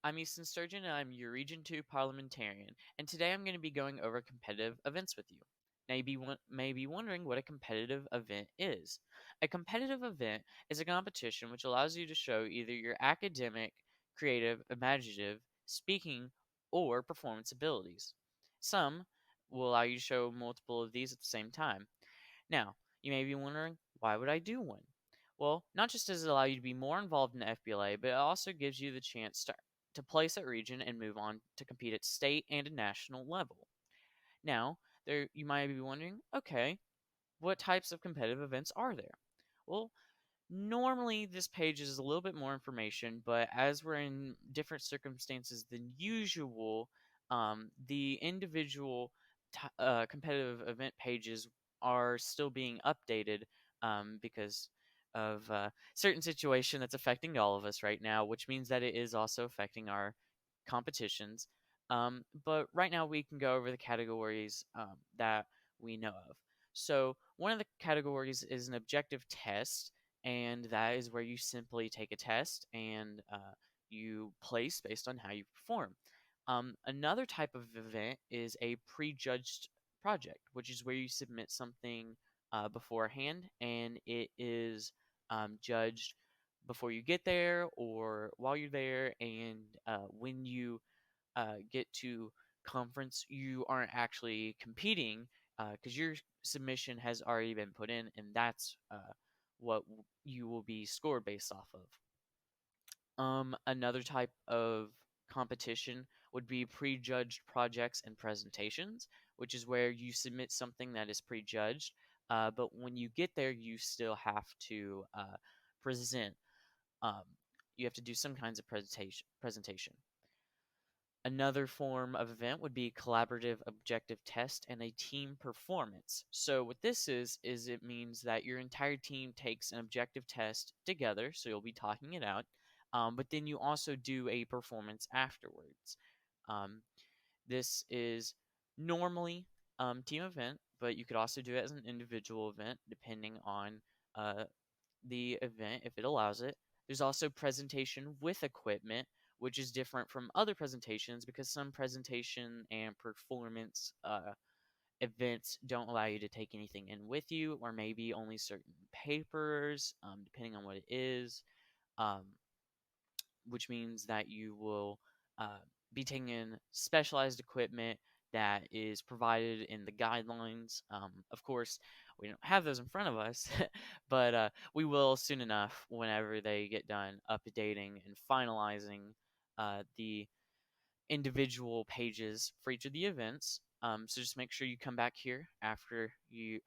I'm Easton Sturgeon, and I'm your Region 2 parliamentarian, and today I'm going to be going over competitive events with you. Now, may be wondering what a competitive event is. A competitive event is a competition which allows you to show either your academic, creative, imaginative, speaking, or performance abilities. Some will allow you to show multiple of these at the same time. Now, you may be wondering, why would I do one? Well, not just does it allow you to be more involved in the FBLA, but it also gives you the chance to place at region and move on to compete at state and a national level. Now, there you might be wondering, okay, what types of competitive events are there? Well, normally this page is a little bit more information, but as we're in different circumstances than usual, the individual competitive event pages are still being updated because of certain situation that's affecting all of us right now, which means that it is also affecting our competitions. But right now we can go over the categories that we know of. So one of the categories is an objective test, and that is where you simply take a test and you place based on how you perform. Another type of event is a prejudged project, which is where you submit something beforehand and it is judged before you get there or while you're there. And when you get to conference, you aren't actually competing because your submission has already been put in, and that's what you will be scored based off of. Another type of competition would be prejudged projects and presentations, which is where you submit something that is prejudged, but when you get there, you still have to present. Um, you have to do some kinds of presentation. Another form of event would be collaborative objective test and a team performance. So what this is it means that your entire team takes an objective test together, so you'll be talking it out, but then you also do a performance afterwards. Um, this is normally team event, but you could also do it as an individual event depending on uh, the event if it allows it. There's also presentation with equipment, which is different from other presentations because some presentation and performance events don't allow you to take anything in with you, or maybe only certain papers, depending on what it is, um, which means that you will be taking in specialized equipment that is provided in the guidelines. Of course, we don't have those in front of us, but we will soon enough whenever they get done updating and finalizing the individual pages for each of the events. So just make sure you come back here after you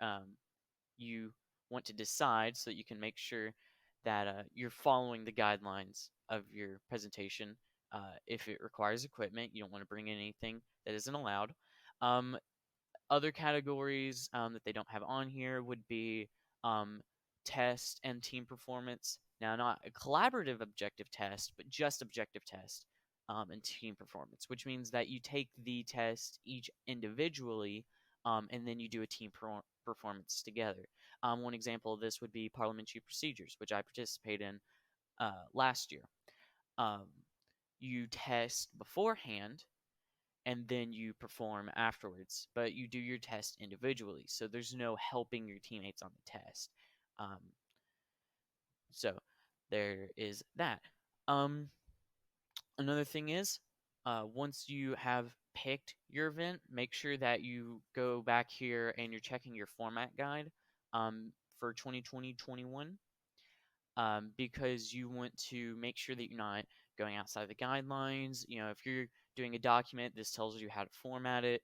want to decide so that you can make sure that you're following the guidelines of your presentation. If it requires equipment, you don't want to bring in anything that isn't allowed. Um, Other categories that they don't have on here would be um, test and team performance. Now, not a collaborative objective test, but just objective test and team performance, which means that you take the test each individually and then you do a team performance together. One example of this would be parliamentary procedures, which I participated in last year. Um, you test beforehand and then you perform afterwards. But you do your test individually, so there's no helping your teammates on the test. Um, so there is that. Um, Another thing is, once you have picked your event, make sure that you go back here and you're checking your format guide for 2020-21 because you want to make sure that you're not going outside the guidelines. You know, if you're doing a document, this tells you how to format it.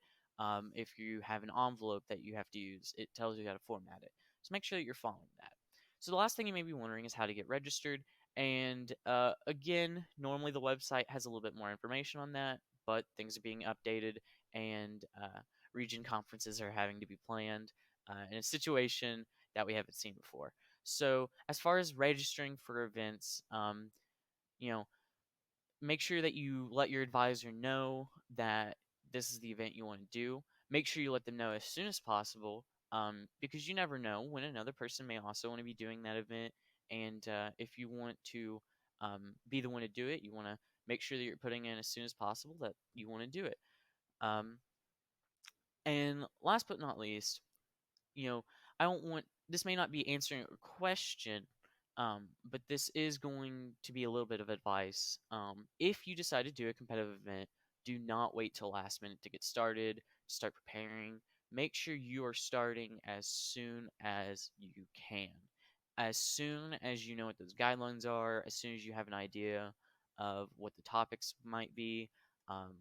If you have an envelope that you have to use, it tells you how to format it. So make sure that you're following that. So the last thing you may be wondering is how to get registered. And again, normally the website has a little bit more information on that, but things are being updated and region conferences are having to be planned in a situation that we haven't seen before. So as far as registering for events, you know, make sure that you let your advisor know that this is the event you want to do. Make sure you let them know as soon as possible because you never know when another person may also want to be doing that event. And if you want to be the one to do it, you want to make sure that you're putting in as soon as possible that you want to do it. Um, and last but not least, you know, I don't want this may not be answering a question, but this is going to be a little bit of advice. If you decide to do a competitive event, do not wait till last minute to get started, start preparing. Make sure you are starting as soon as you can. As soon as you know what those guidelines are, as soon as you have an idea of what the topics might be, um,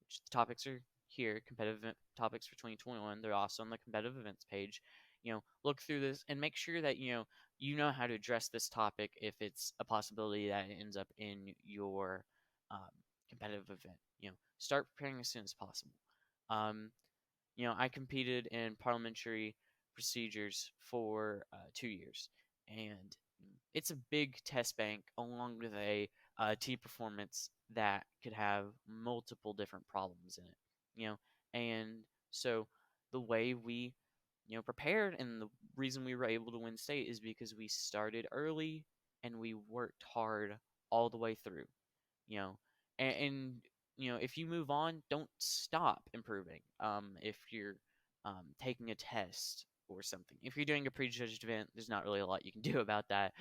which the topics are here, competitive event topics for 2021. They're also on the competitive events page. Look through this and make sure that you know how to address this topic if it's a possibility that it ends up in your um, competitive event. Start preparing as soon as possible. Um, I competed in parliamentary procedures for 2 years, and it's a big test bank along with a team performance that could have multiple different problems in it. And so the way we prepared and the reason we were able to win state is because we started early and we worked hard all the way through you know and if you move on, don't stop improving. If you're taking a test or something, if you're doing a prejudged event, there's not really a lot you can do about that.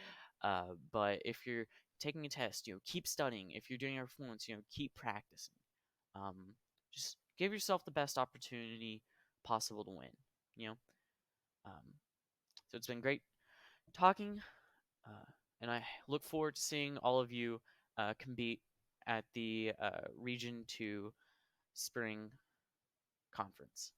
But if you're taking a test, keep studying. If you're doing a performance, keep practicing. um, just give yourself the best opportunity possible to win. you know um, so it's been great talking, and I look forward to seeing all of you compete at the Region 2 Spring Conference.